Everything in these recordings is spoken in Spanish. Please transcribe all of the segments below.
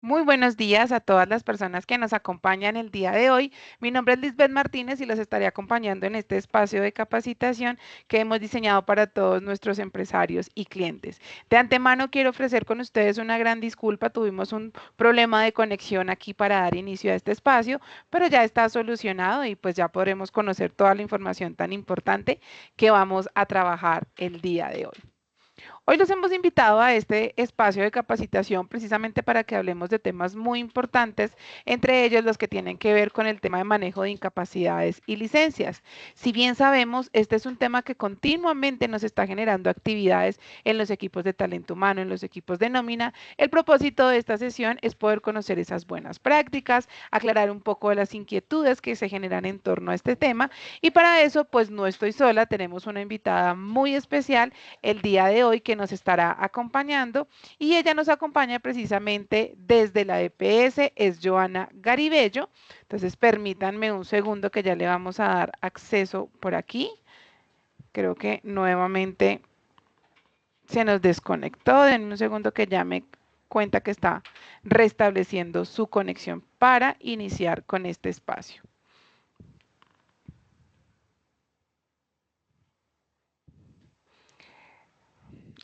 Muy buenos días a todas las personas que nos acompañan el día de hoy. Mi nombre es Lisbeth Martínez y los estaré acompañando en este espacio de capacitación que hemos diseñado para todos nuestros empresarios y clientes. De antemano quiero ofrecer con ustedes una gran disculpa. Tuvimos un problema de conexión aquí para dar inicio a este espacio, pero ya está solucionado y pues ya podremos conocer toda la información tan importante que vamos a trabajar el día de hoy. Hoy los hemos invitado a este espacio de capacitación precisamente para que hablemos de temas muy importantes, entre ellos los que tienen que ver con el tema de manejo de incapacidades y licencias. Si bien sabemos, este es un tema que continuamente nos está generando actividades en los equipos de talento humano, en los equipos de nómina. El propósito de esta sesión es poder conocer esas buenas prácticas, aclarar un poco de las inquietudes que se generan en torno a este tema y para eso pues no estoy sola, tenemos una invitada muy especial el día de hoy que nos estará acompañando y ella nos acompaña precisamente desde la EPS, es Joana Garibello. Entonces permítanme un segundo que ya le vamos a dar acceso por aquí. Creo que nuevamente se nos desconectó. Denme un segundo que ya me cuenta que está restableciendo su conexión para iniciar con este espacio.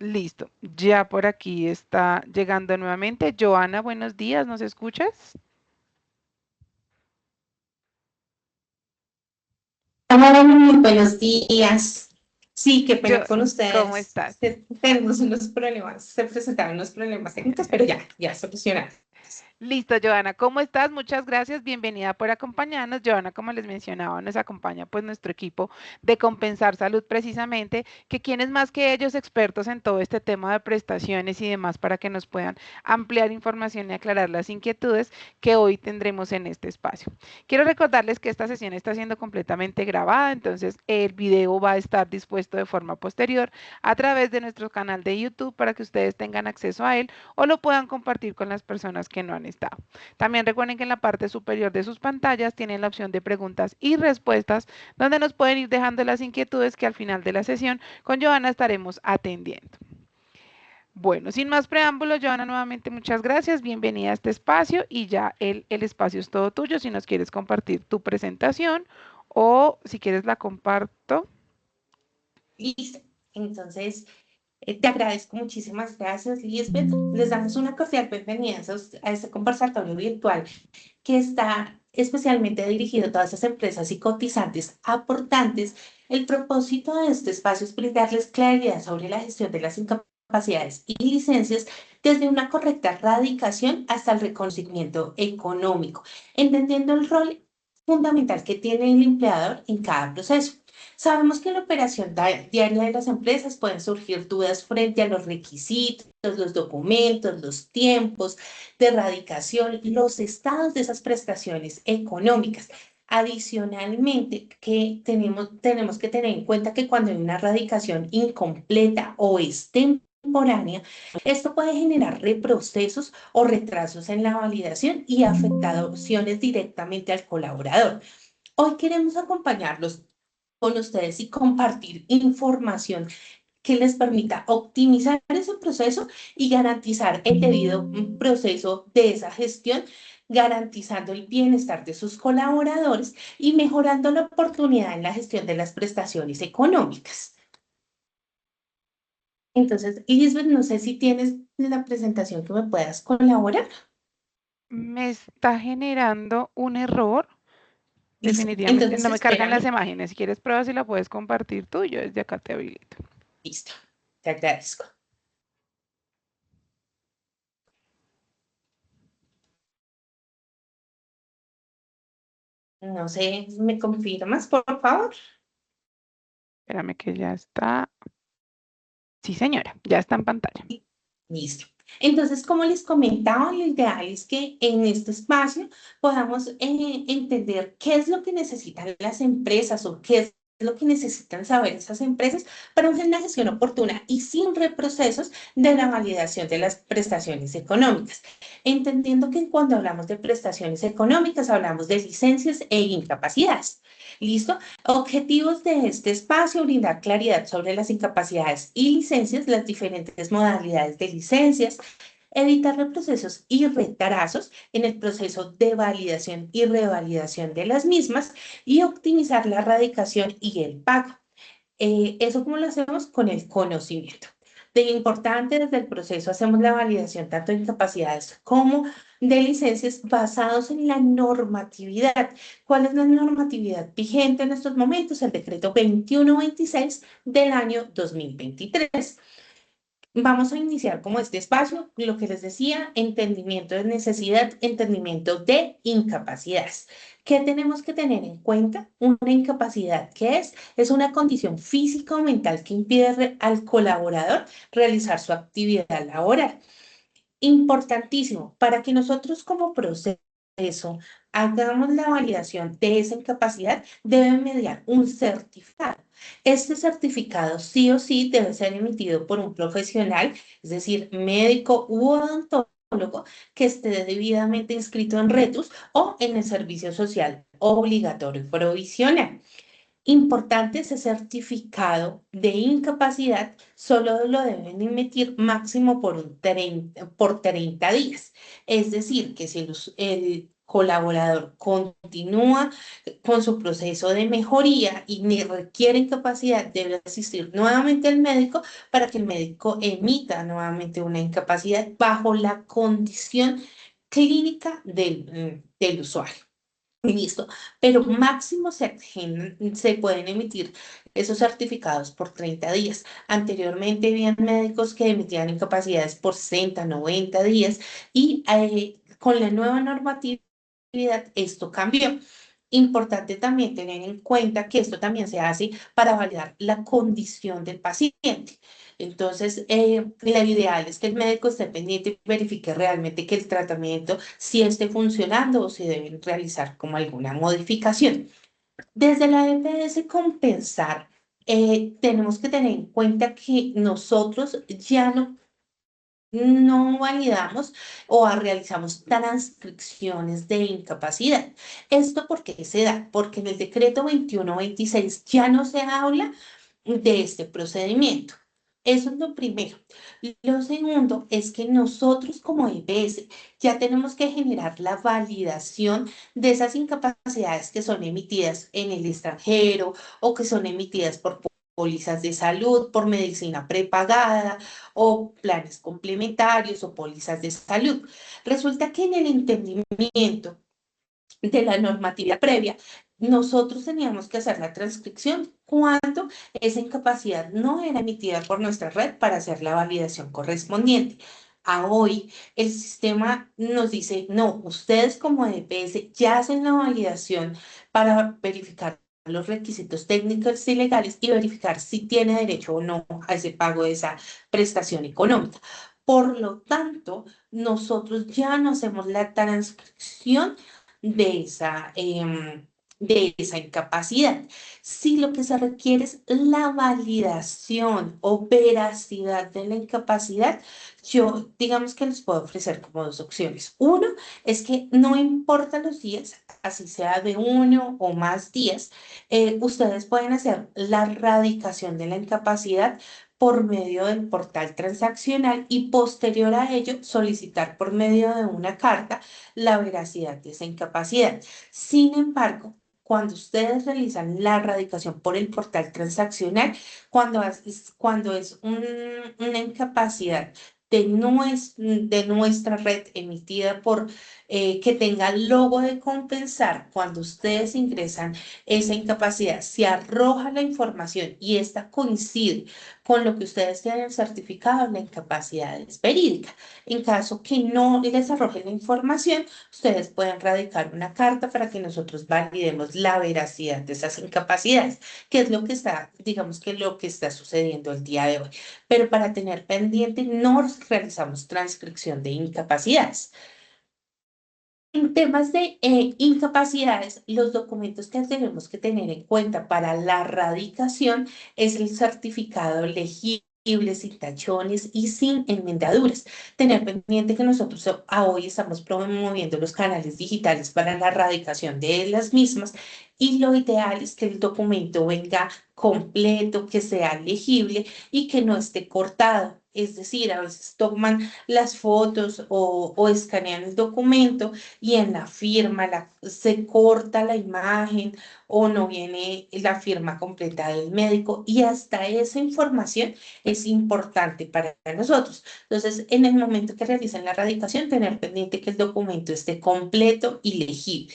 Listo, ya por aquí está llegando nuevamente. Joana, buenos días, ¿nos escuchas? Hola, muy buenos días. Sí, qué pena Yo, con ¿cómo ustedes. estás? Tenemos unos problemas, se presentaron unos problemas técnicos, pero ya solucionados. Listo, Joana, ¿cómo estás? Muchas gracias, bienvenida por acompañarnos. Joana, como les mencionaba, nos acompaña pues nuestro equipo de Compensar Salud precisamente, que quién es más que ellos expertos en todo este tema de prestaciones y demás para que nos puedan ampliar información y aclarar las inquietudes que hoy tendremos en este espacio. Quiero recordarles que esta sesión está siendo completamente grabada, entonces el video va a estar dispuesto de forma posterior a través de nuestro canal de YouTube para que ustedes tengan acceso a él o lo puedan compartir con las personas que no han estado. También recuerden que en la parte superior de sus pantallas tienen la opción de preguntas y respuestas, donde nos pueden ir dejando las inquietudes que al final de la sesión con Joana estaremos atendiendo. Bueno, sin más preámbulos, Joana, nuevamente muchas gracias, bienvenida a este espacio y ya el espacio es todo tuyo si nos quieres compartir tu presentación o si quieres la comparto. Listo. Entonces, te agradezco muchísimas gracias, Lisbeth. Les damos una cordial bienvenida a este conversatorio virtual que está especialmente dirigido a todas esas empresas y cotizantes aportantes. El propósito de este espacio es brindarles claridad sobre la gestión de las incapacidades y licencias desde una correcta radicación hasta el reconocimiento económico, entendiendo el rol fundamental que tiene el empleador en cada proceso. Sabemos que en la operación diaria de las empresas pueden surgir dudas frente a los requisitos, los documentos, los tiempos de erradicación, los estados de esas prestaciones económicas. Adicionalmente, que tenemos que tener en cuenta que cuando hay una erradicación incompleta o es temporánea, esto puede generar reprocesos o retrasos en la validación y afectaciones directamente al colaborador. Hoy queremos acompañarlos con ustedes y compartir información que les permita optimizar ese proceso y garantizar el debido proceso de esa gestión, garantizando el bienestar de sus colaboradores y mejorando la oportunidad en la gestión de las prestaciones económicas. Entonces, Lisbeth, no sé si tienes la presentación que me puedas colaborar. Me está generando un error. Listo. Definitivamente Entonces, no me cargan las espérame. imágenes. Si quieres pruebas y la puedes compartir tú, yo desde acá te habilito. Listo. Te agradezco. No sé, ¿me confirmas, por favor? Espérame que ya está. Sí, señora, ya está en pantalla. Listo. Entonces, como les comentaba, lo ideal es que en este espacio podamos entender qué es lo que necesitan las empresas o qué es lo que necesitan saber esas empresas para hacer una gestión oportuna y sin reprocesos de la validación de las prestaciones económicas. Entendiendo que cuando hablamos de prestaciones económicas hablamos de licencias e incapacidades. ¿Listo? Objetivos de este espacio, brindar claridad sobre las incapacidades y licencias, las diferentes modalidades de licencias, evitar reprocesos y retrasos en el proceso de validación y revalidación de las mismas y optimizar la erradicación y el pago. Eso cómo lo hacemos con el conocimiento. De importante desde el proceso hacemos la validación tanto de incapacidades como de licencias basados en la normatividad. ¿Cuál es la normatividad vigente en estos momentos? El decreto 2126 del año 2023. Vamos a iniciar como este espacio, lo que les decía, entendimiento de necesidad, entendimiento de incapacidades. ¿Qué tenemos que tener en cuenta? Una incapacidad, ¿qué es? Es una condición física o mental que impide al colaborador realizar su actividad laboral. Importantísimo, para que nosotros como proceso hagamos la validación de esa incapacidad, debe mediar un certificado. Este certificado sí o sí debe ser emitido por un profesional, es decir, médico u odontólogo, que esté debidamente inscrito en RETUS o en el servicio social obligatorio y provisional. Importante, ese certificado de incapacidad solo lo deben emitir máximo por 30 días. Es decir, que si el colaborador continúa con su proceso de mejoría y requiere incapacidad, debe asistir nuevamente al médico para que el médico emita nuevamente una incapacidad bajo la condición clínica del usuario. Listo, pero máximo se pueden emitir esos certificados por 30 días. Anteriormente habían médicos que emitían incapacidades por 60, 90 días y con la nueva normatividad esto cambió. Importante también tener en cuenta que esto también se hace para validar la condición del paciente. Entonces, lo ideal es que el médico esté pendiente y verifique realmente que el tratamiento sí esté funcionando o si deben realizar como alguna modificación. Desde la EPS Compensar, tenemos que tener en cuenta que nosotros ya no validamos o realizamos transcripciones de incapacidad. ¿Esto por qué se da? Porque en el decreto 2126 ya no se habla de este procedimiento. Eso es lo primero. Lo segundo es que nosotros como EPS ya tenemos que generar la validación de esas incapacidades que son emitidas en el extranjero o que son emitidas por pólizas de salud, por medicina prepagada o planes complementarios o pólizas de salud. Resulta que en el entendimiento de la normatividad previa, nosotros teníamos que hacer la transcripción cuando esa incapacidad no era emitida por nuestra red para hacer la validación correspondiente. A hoy, el sistema nos dice, no, ustedes como EPS ya hacen la validación para verificar los requisitos técnicos y legales y verificar si tiene derecho o no a ese pago de esa prestación económica. Por lo tanto, nosotros ya no hacemos la transcripción de esa incapacidad. Si lo que se requiere es la validación o veracidad de la incapacidad, yo digamos que les puedo ofrecer como dos opciones. Uno es que no importa los días, así sea de uno o más días, ustedes pueden hacer la radicación de la incapacidad por medio del portal transaccional y posterior a ello solicitar por medio de una carta la veracidad de esa incapacidad. Sin embargo, cuando ustedes realizan la radicación por el portal transaccional, cuando es una incapacidad de nuestra red emitida por que tenga el logo de compensar, cuando ustedes ingresan esa incapacidad, se arroja la información y esta coincide con lo que ustedes tienen certificado, la incapacidad es verídica. En caso que no les arroje la información, ustedes pueden radicar una carta para que nosotros validemos la veracidad de esas incapacidades, que es lo que está, digamos que lo que está sucediendo el día de hoy. Pero para tener pendiente, no realizamos transcripción de incapacidades. En temas de incapacidades, los documentos que tenemos que tener en cuenta para la radicación es el certificado legible, sin tachones y sin enmendaduras. Tener pendiente que nosotros a hoy estamos promoviendo los canales digitales para la radicación de las mismas y lo ideal es que el documento venga completo, que sea legible y que no esté cortado. Es decir, a veces toman las fotos o escanean el documento y en la firma se corta la imagen o no viene la firma completa del médico y hasta esa información es importante para nosotros. Entonces, en el momento que realicen la radicación, tener pendiente que el documento esté completo y legible.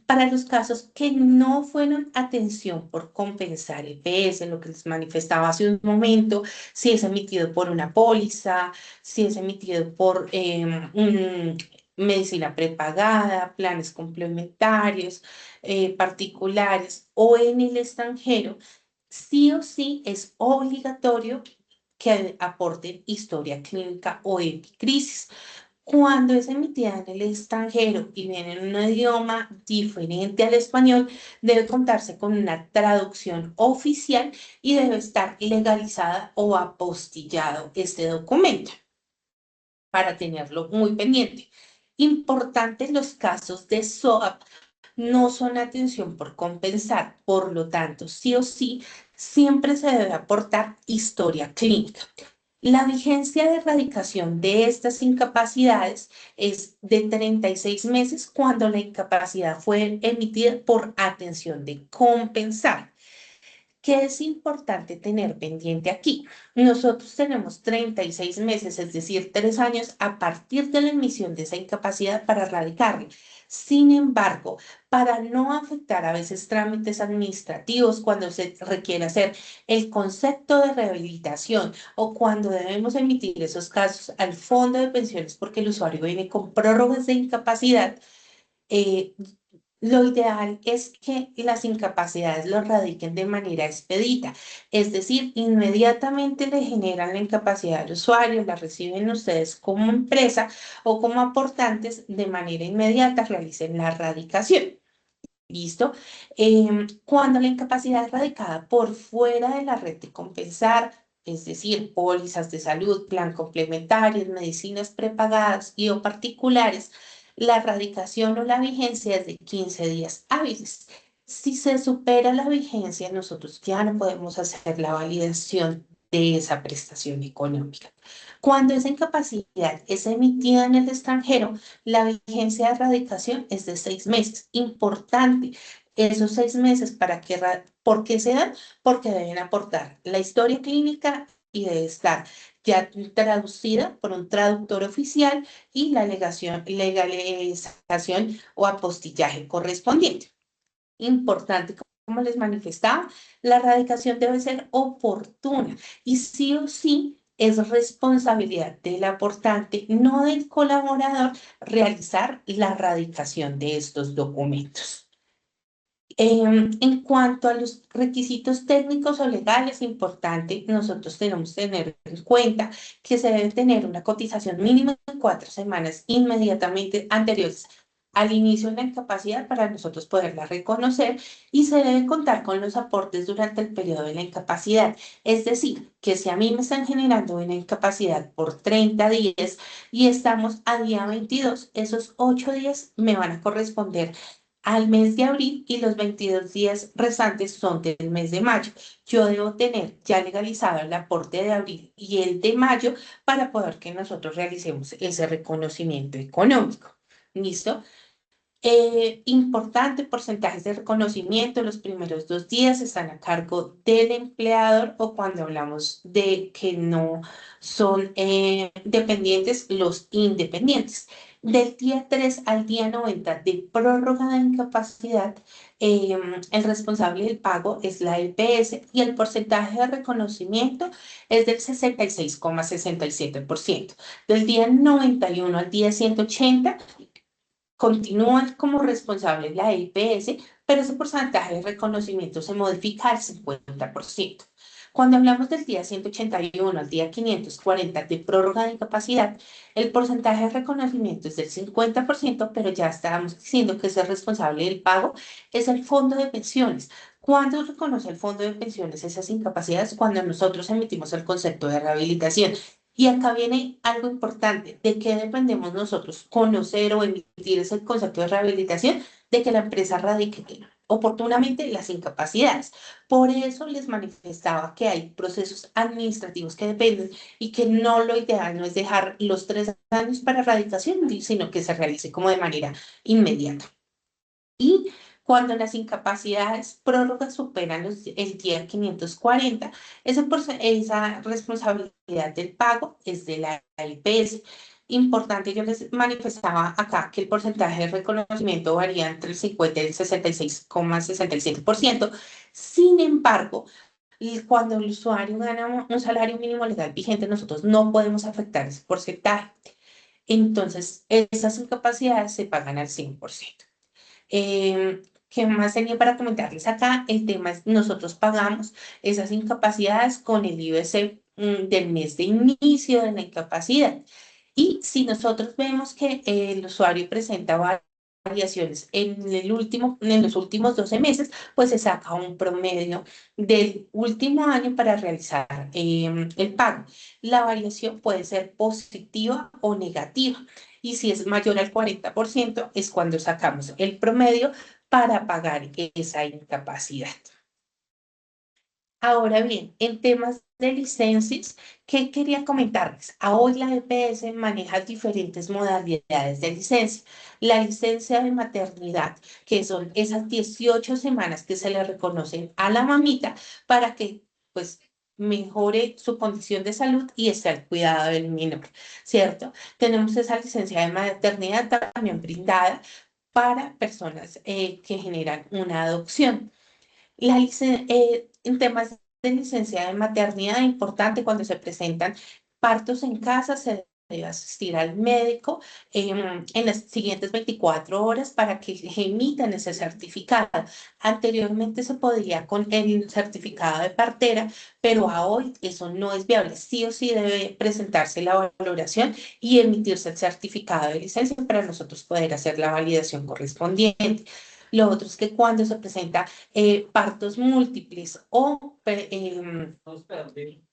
Para los casos que no fueron atención por compensar EPS, lo que les manifestaba hace un momento, si es emitido por una póliza, si es emitido por medicina prepagada, planes complementarios, particulares o en el extranjero, sí o sí es obligatorio que aporten historia clínica o epicrisis. Cuando es emitida en el extranjero y viene en un idioma diferente al español, debe contarse con una traducción oficial y debe estar legalizada o apostillado este documento para tenerlo muy pendiente. Importante, los casos de SOAP no son atención por compensar, por lo tanto, sí o sí, siempre se debe aportar historia clínica. La vigencia de erradicación de estas incapacidades es de 36 meses cuando la incapacidad fue emitida por atención de compensar. ¿Qué es importante tener pendiente aquí? Nosotros tenemos 36 meses, es decir, 3 años a partir de la emisión de esa incapacidad para erradicarla. Sin embargo, para no afectar a veces trámites administrativos cuando se requiere hacer el concepto de rehabilitación o cuando debemos emitir esos casos al fondo de pensiones porque el usuario viene con prórrogas de incapacidad, eh, lo ideal es que las incapacidades lo radiquen de manera expedita, es decir, inmediatamente le generan la incapacidad al usuario, la reciben ustedes como empresa o como aportantes de manera inmediata, realicen la radicación. ¿Listo? Cuando la incapacidad es radicada por fuera de la red de compensar, es decir, pólizas de salud, plan complementarios, medicinas prepagadas y o particulares, la radicación o la vigencia es de 15 días hábiles. Si se supera la vigencia, nosotros ya no podemos hacer la validación de esa prestación económica. Cuando esa incapacidad es emitida en el extranjero, la vigencia de erradicación es de 6 meses. Importante, esos 6 meses ¿por qué se dan? Porque deben aportar la historia clínica y debe estar ya traducida por un traductor oficial y la legalización o apostillaje correspondiente. Importante, como les manifestaba, la erradicación debe ser oportuna y sí o sí es responsabilidad del aportante, no del colaborador, realizar la erradicación de estos documentos. En cuanto a los requisitos técnicos o legales, importante, nosotros tenemos que tener en cuenta que se debe tener una cotización mínima de 4 semanas inmediatamente anteriores al inicio de la incapacidad para nosotros poderla reconocer y se debe contar con los aportes durante el periodo de la incapacidad. Es decir, que si a mí me están generando una incapacidad por 30 días y estamos a día 22, esos 8 días me van a corresponder al mes de abril y los 22 días restantes son del mes de mayo. Yo debo tener ya legalizado el aporte de abril y el de mayo para poder que nosotros realicemos ese reconocimiento económico. ¿Listo? Importante, porcentajes de reconocimiento, los primeros 2 días están a cargo del empleador o cuando hablamos de que no son dependientes, los independientes. Del día 3 al día 90 de prórroga de incapacidad, el responsable del pago es la EPS y el porcentaje de reconocimiento es del 66,67%. Del día 91 al día 180 continúan como responsables la EPS, pero ese porcentaje de reconocimiento se modifica al 50%. Cuando hablamos del día 181 al día 540 de prórroga de incapacidad, el porcentaje de reconocimiento es del 50%, pero ya estábamos diciendo que ese responsable del pago es el fondo de pensiones. ¿Cuándo reconoce el fondo de pensiones esas incapacidades? Cuando nosotros emitimos el concepto de rehabilitación. Y acá viene algo importante, ¿de qué dependemos nosotros? Conocer o emitir ese concepto de rehabilitación, de que la empresa radique oportunamente las incapacidades. Por eso les manifestaba que hay procesos administrativos que dependen y que no lo ideal no es dejar los 3 años para erradicación, sino que se realice como de manera inmediata. Y cuando las incapacidades prórrogas superan el día 540, esa responsabilidad del pago es de la IPS. Importante, yo les manifestaba acá que el porcentaje de reconocimiento varía entre el 50 y el 66,67%. Sin embargo, cuando el usuario gana un salario mínimo legal vigente, nosotros no podemos afectar ese porcentaje. Entonces, esas incapacidades se pagan al 100%. ¿Qué más tenía para comentarles acá? El tema es, nosotros pagamos esas incapacidades con el IBC del mes de inicio de la incapacidad. Y si nosotros vemos que el usuario presenta variaciones en los últimos 12 meses, pues se saca un promedio del último año para realizar el pago. La variación puede ser positiva o negativa. Y si es mayor al 40%, es cuando sacamos el promedio para pagar esa incapacidad. Ahora bien, en temas de licencias, ¿qué quería comentarles? Hoy la EPS maneja diferentes modalidades de licencia. La licencia de maternidad, que son esas 18 semanas que se le reconocen a la mamita para que, pues, mejore su condición de salud y esté al cuidado del menor, ¿cierto? Tenemos esa licencia de maternidad también brindada para personas que generan una adopción. En temas de licencia de maternidad, importante cuando se presentan partos en casa, se debe asistir al médico en las siguientes 24 horas para que emitan ese certificado. Anteriormente se podía con el certificado de partera, pero a hoy eso no es viable. Sí o sí debe presentarse la valoración y emitirse el certificado de licencia para nosotros poder hacer la validación correspondiente. Lo otro es que cuando se presenta partos múltiples o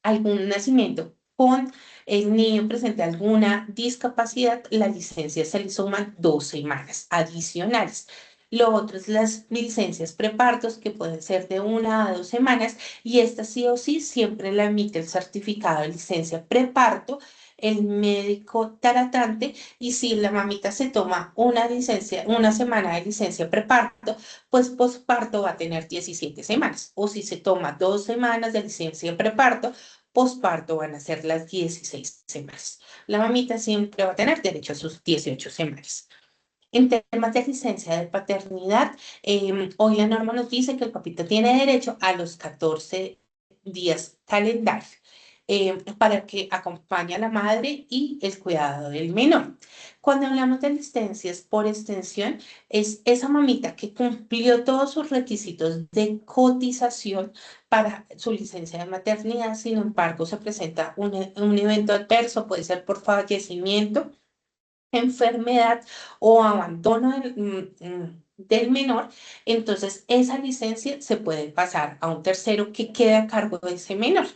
algún nacimiento con el niño presente alguna discapacidad, la licencia se le suman 2 semanas adicionales. Lo otro es las licencias prepartos, que pueden ser de 1 a 2 semanas, y esta sí o sí siempre la emite el certificado de licencia preparto, el médico tratante, y si la mamita se toma una semana de licencia preparto, pues posparto va a tener 17 semanas. O si se toma 2 semanas de licencia preparto, posparto van a ser las 16 semanas. La mamita siempre va a tener derecho a sus 18 semanas. En temas de licencia de paternidad, hoy la norma nos dice que el papito tiene derecho a los 14 días calendario para que acompañe a la madre y el cuidado del menor. Cuando hablamos de licencias por extensión, es esa mamita que cumplió todos sus requisitos de cotización para su licencia de maternidad. Sin embargo, se presenta un evento adverso, puede ser por fallecimiento, enfermedad o abandono del menor, entonces esa licencia se puede pasar a un tercero que quede a cargo de ese menor.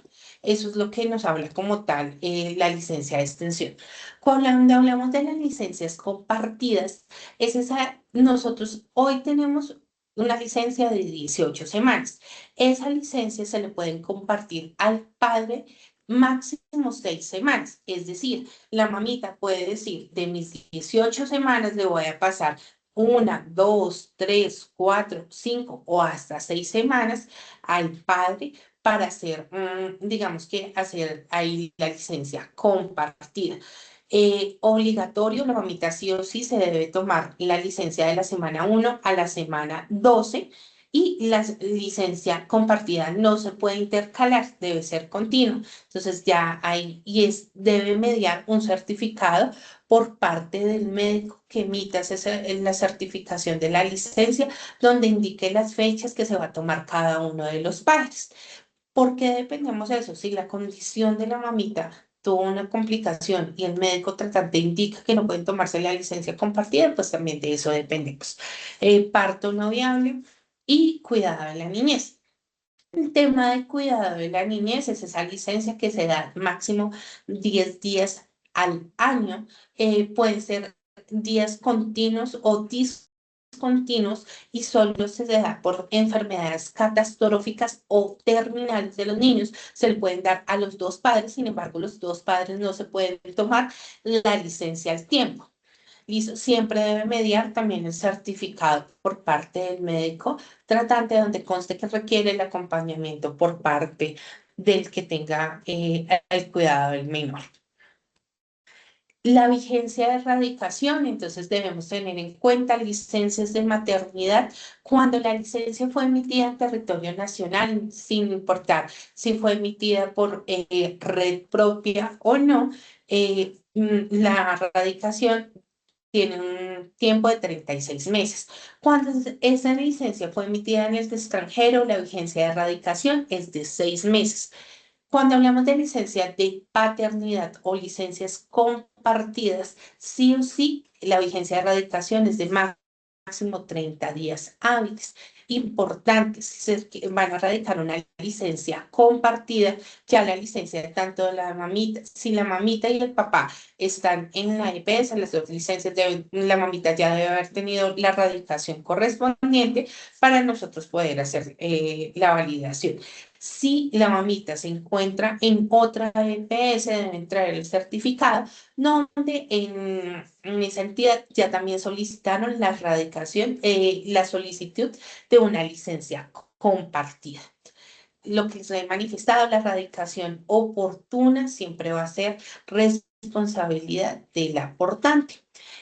Eso es lo que nos habla como tal la licencia de extensión. Cuando hablamos de las licencias compartidas, es esa, nosotros hoy tenemos una licencia de 18 semanas. Esa licencia se le pueden compartir al padre máximo 6 semanas, es decir, la mamita puede decir, de mis 18 semanas le voy a pasar 1, 2, 3, 4, 5 o hasta 6 semanas al padre para hacer, digamos que hacer ahí la licencia compartida. Obligatorio, la mamita sí o sí se debe tomar la licencia de la semana 1 a la semana 12 y la licencia compartida no se puede intercalar, debe ser continua. Entonces ya hay, debe mediar un certificado por parte del médico que emita la certificación de la licencia, donde indique las fechas que se va a tomar cada uno de los padres. ¿Por qué dependemos de eso? Si la condición de la mamita tuvo una complicación y el médico tratante indica que no pueden tomarse la licencia compartida, pues también de eso dependemos. Parto no viable y cuidado de la niñez. El tema de cuidado de la niñez es esa licencia que se da máximo 10 días al año. Pueden ser días continuos o discontinuos y solo se da por enfermedades catastróficas o terminales de los niños. Se le pueden dar a los dos padres, sin embargo, los dos padres no se pueden tomar la licencia al tiempo. Listo, siempre debe mediar también el certificado por parte del médico tratante donde conste que requiere el acompañamiento por parte del que tenga el cuidado del menor. La vigencia de erradicación, entonces debemos tener en cuenta licencias de maternidad cuando la licencia fue emitida en territorio nacional, sin importar si fue emitida por red propia o no, la erradicación tiene un tiempo de 36 meses. Cuando esa licencia fue emitida en el extranjero, la vigencia de erradicación es de 6 meses. Cuando hablamos de licencia de paternidad o licencias compartidas, sí o sí, la vigencia de erradicación es de máximo 30 días hábiles. Importante, si se van a erradicar una licencia compartida, ya la licencia tanto de la mamita, si la mamita y el papá están en la EPS, las dos licencias, la mamita ya debe haber tenido la erradicación correspondiente para nosotros poder hacer la validación. Si la mamita se encuentra en otra EPS, deben traer el certificado, donde en esa entidad ya también solicitaron la erradicación, la solicitud de una licencia compartida. Lo que les he manifestado, la erradicación oportuna siempre va a ser responsabilidad del aportante.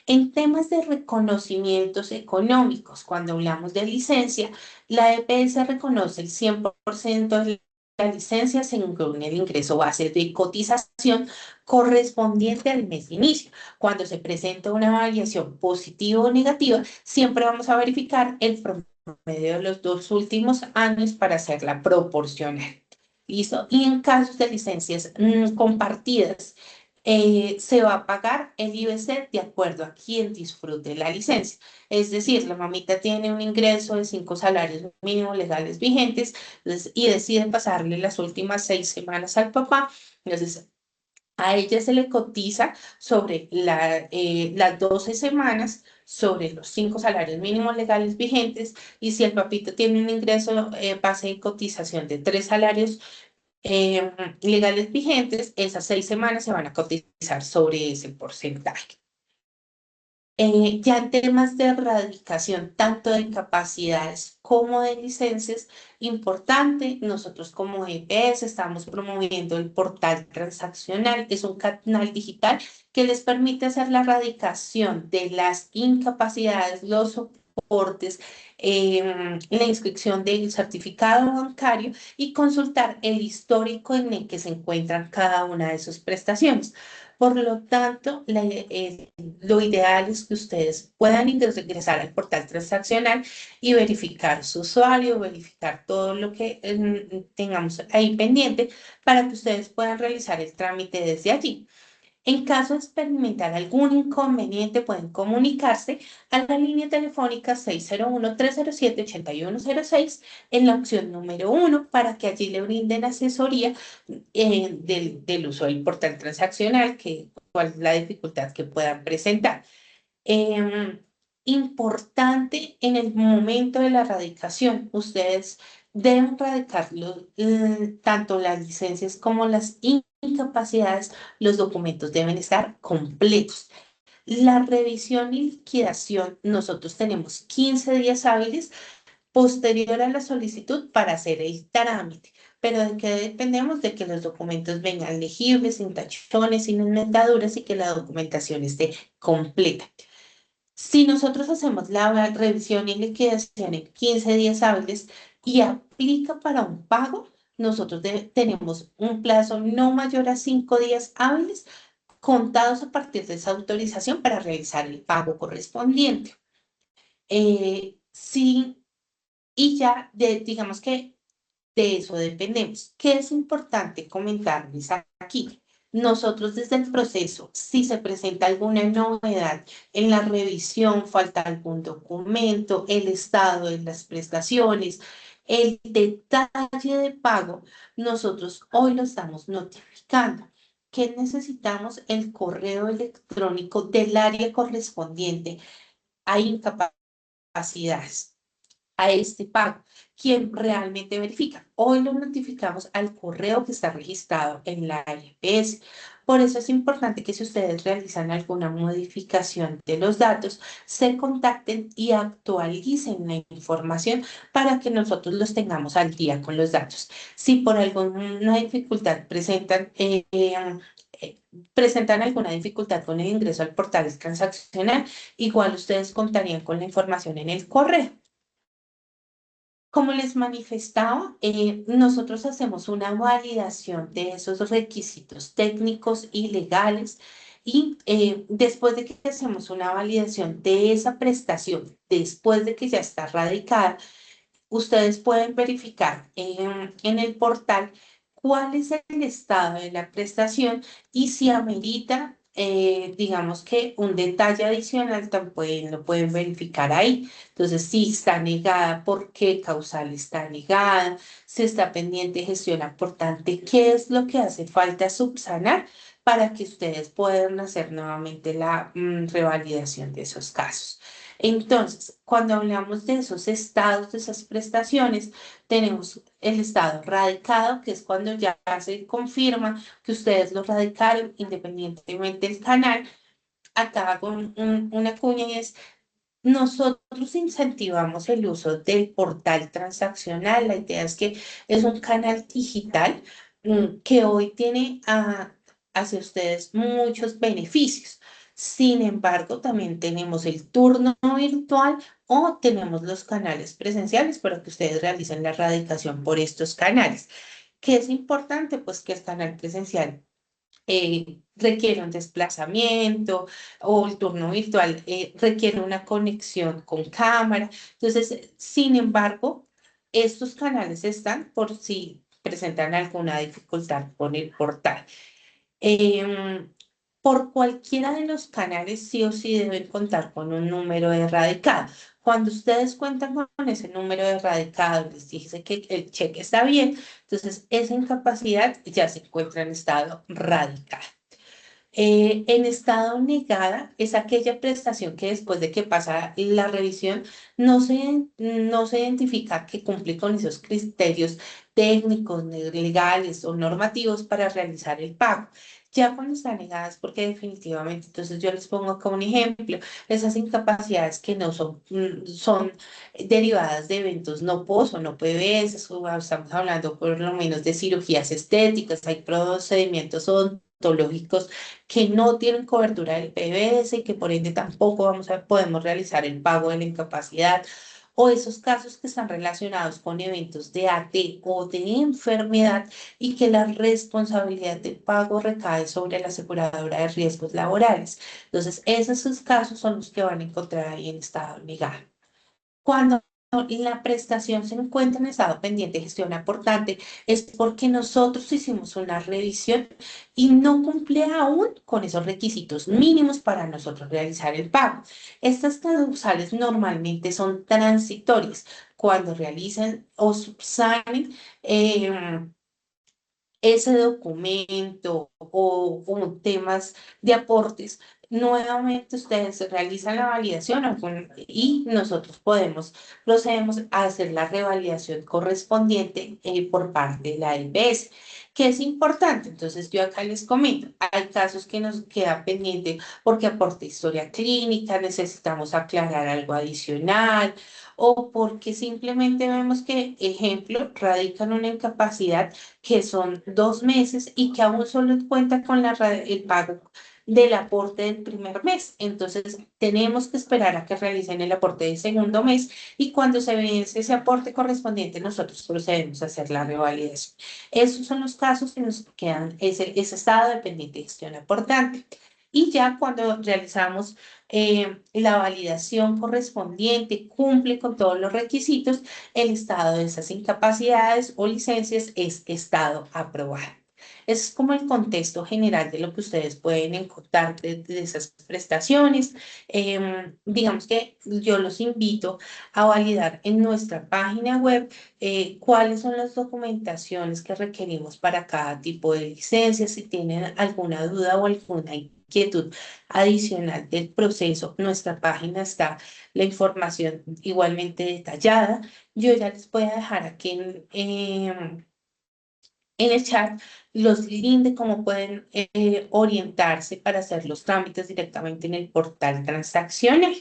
En temas de reconocimientos económicos, cuando hablamos de licencia, la EPS reconoce el 100% de la licencia según el ingreso base de cotización correspondiente al mes de inicio. Cuando se presenta una variación positiva o negativa, siempre vamos a verificar el promedio de los 2 últimos años para hacerla proporcional. ¿Listo? Y en casos de licencias compartidas, se va a pagar el IBC de acuerdo a quien disfrute la licencia. Es decir, la mamita tiene un ingreso de 5 salarios mínimos legales vigentes y decide pasarle las últimas 6 semanas al papá. Entonces, a ella se le cotiza sobre las 12 semanas sobre los 5 salarios mínimos legales vigentes y si el papito tiene un ingreso base de cotización de 3 salarios legales vigentes, esas 6 semanas se van a cotizar sobre ese porcentaje. Ya en temas de erradicación, tanto de capacidades como de licencias, importante, nosotros como EPS estamos promoviendo el portal transaccional. Es un canal digital que les permite hacer la erradicación de las incapacidades, los soportes, la inscripción del certificado bancario y consultar el histórico en el que se encuentran cada una de sus prestaciones. Por lo tanto, lo ideal es que ustedes puedan ingresar al portal transaccional y verificar su usuario, verificar todo lo que tengamos ahí pendiente para que ustedes puedan realizar el trámite desde allí. En caso de experimentar algún inconveniente, pueden comunicarse a la línea telefónica 601-307-8106 en la opción número 1 para que allí le brinden asesoría del uso del portal transaccional, cuál es la dificultad que puedan presentar. Importante en el momento de la radicación, ustedes deben radicar tanto las licencias como las incapacidades, los documentos deben estar completos. La revisión y liquidación, nosotros tenemos 15 días hábiles posterior a la solicitud para hacer el trámite. Pero ¿de qué dependemos? De que los documentos vengan legibles, sin tachones, sin enmendaduras y que la documentación esté completa. Si nosotros hacemos la revisión y liquidación en 15 días hábiles y aplica para un pago, nosotros tenemos un plazo no mayor a 5 días hábiles contados a partir de esa autorización para realizar el pago correspondiente. Sí, y ya digamos que de eso dependemos. ¿Qué es importante comentarles aquí? Nosotros desde el proceso, si se presenta alguna novedad en la revisión, falta algún documento, el estado de las prestaciones, el detalle de pago, nosotros hoy lo estamos notificando. ¿Qué necesitamos? El correo electrónico del área correspondiente a incapacidad incapacidades a este pago. ¿Quién realmente verifica? Hoy lo notificamos al correo que está registrado en la IPS. Por eso es importante que si ustedes realizan alguna modificación de los datos, se contacten y actualicen la información para que nosotros los tengamos al día con los datos. Si por alguna dificultad presentan alguna dificultad con el ingreso al portal transaccional, igual ustedes contarían con la información en el correo. Como les manifestaba, nosotros hacemos una validación de esos requisitos técnicos y legales y después de que hacemos una validación de esa prestación, después de que ya está radicada, ustedes pueden verificar en el portal cuál es el estado de la prestación y si amerita, digamos que un detalle adicional, también lo pueden verificar ahí. Entonces, si está negada, por qué causal está negada, si está pendiente de gestión aportante, qué es lo que hace falta subsanar para que ustedes puedan hacer nuevamente la revalidación de esos casos. Entonces, cuando hablamos de esos estados, de esas prestaciones, tenemos el estado radicado, que es cuando ya se confirma que ustedes lo radicaron independientemente del canal. Acá hago una cuña y es, nosotros incentivamos el uso del portal transaccional. La idea es que es un canal digital que hoy tiene hacia ustedes muchos beneficios. Sin embargo, también tenemos el turno virtual o tenemos los canales presenciales para que ustedes realicen la radicación por estos canales. ¿Qué es importante? Pues que el canal presencial requiere un desplazamiento o el turno virtual requiere una conexión con cámara. Entonces, sin embargo, estos canales están por si presentan alguna dificultad con el portal. Em, por cualquiera de los canales sí o sí deben contar con un número de radicado. Cuando ustedes cuentan con ese número de radicado, les dice que el cheque está bien, entonces esa incapacidad ya se encuentra en estado radical. En estado negada es aquella prestación que después de que pasa la revisión no se identifica que cumple con esos criterios técnicos, legales o normativos para realizar el pago. Ya cuando están negadas, porque definitivamente, entonces yo les pongo como un ejemplo, esas incapacidades que no son derivadas de eventos no POS o no PBS, o estamos hablando por lo menos de cirugías estéticas, hay procedimientos odontológicos que no tienen cobertura del PBS y que por ende tampoco podemos realizar el pago de la incapacidad, o esos casos que están relacionados con eventos de AT o de enfermedad y que la responsabilidad del pago recae sobre la aseguradora de riesgos laborales. Entonces, esos casos son los que van a encontrar ahí en estado legal. Cuando la prestación se encuentra en estado pendiente de gestión aportante, es porque nosotros hicimos una revisión y no cumple aún con esos requisitos mínimos para nosotros realizar el pago. Estas causales normalmente son transitorias. Cuando realicen o subsanen ese documento o temas de aportes, nuevamente ustedes realizan la validación y nosotros procedemos a hacer la revalidación correspondiente por parte de la IPS, que es importante. Entonces yo acá les comento, hay casos que nos queda pendiente porque aporte historia clínica, necesitamos aclarar algo adicional o porque simplemente vemos que, ejemplo, radican una incapacidad que son 2 meses y que aún solo cuenta con el pago del aporte del primer mes. Entonces, tenemos que esperar a que realicen el aporte del segundo mes y cuando se vence ese aporte correspondiente, nosotros procedemos a hacer la revalidación. Esos son los casos que nos quedan, ese estado de pendiente de gestión aportante. Y ya cuando realizamos la validación correspondiente, cumple con todos los requisitos, el estado de esas incapacidades o licencias es estado aprobado. Ese es como el contexto general de lo que ustedes pueden encontrar de esas prestaciones. Digamos que yo los invito a validar en nuestra página web cuáles son las documentaciones que requerimos para cada tipo de licencia. Si tienen alguna duda o alguna inquietud adicional del proceso, nuestra página está la información igualmente detallada. Yo ya les voy a dejar aquí en el chat los links de cómo pueden orientarse para hacer los trámites directamente en el portal transaccional.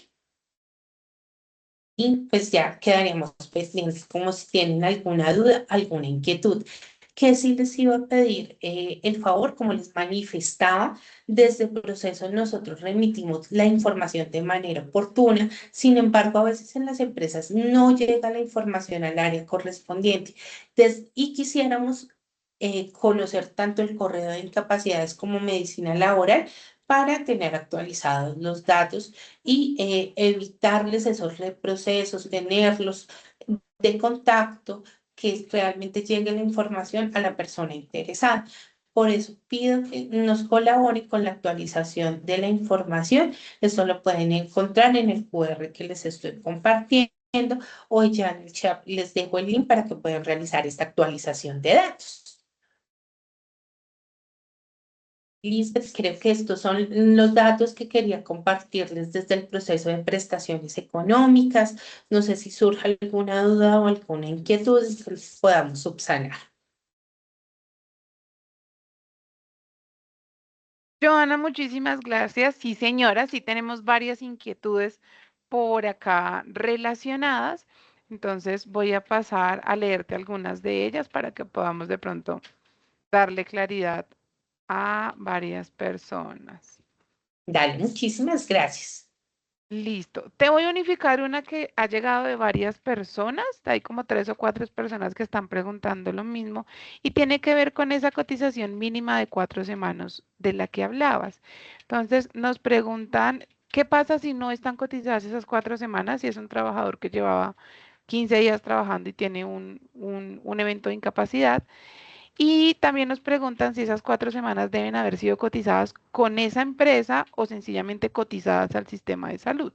Y pues ya quedaríamos pendientes como si tienen alguna duda, alguna inquietud. Que sí les iba a pedir el favor, como les manifestaba, desde el proceso nosotros remitimos la información de manera oportuna. Sin embargo, a veces en las empresas no llega la información al área correspondiente. Y quisiéramos conocer tanto el correo de incapacidades como medicina laboral para tener actualizados los datos y evitarles esos reprocesos, tenerlos de contacto, que realmente llegue la información a la persona interesada. Por eso pido que nos colaboren con la actualización de la información. Esto lo pueden encontrar en el QR que les estoy compartiendo o ya en el chat les dejo el link para que puedan realizar esta actualización de datos. Lisbeth, creo que estos son los datos que quería compartirles desde el proceso de prestaciones económicas. No sé si surge alguna duda o alguna inquietud que podamos subsanar. Joana, muchísimas gracias. Sí, señora, sí tenemos varias inquietudes por acá relacionadas. Entonces voy a pasar a leerte algunas de ellas para que podamos de pronto darle claridad a varias personas. Dale, muchísimas gracias. Listo. Te voy a unificar una que ha llegado de varias personas. Hay como 3 o 4 personas que están preguntando lo mismo y tiene que ver con esa cotización mínima de 4 semanas de la que hablabas. Entonces nos preguntan, ¿qué pasa si no están cotizadas esas 4 semanas? Si es un trabajador que llevaba 15 días trabajando y tiene un evento de incapacidad. Y también nos preguntan si esas 4 semanas deben haber sido cotizadas con esa empresa o sencillamente cotizadas al sistema de salud.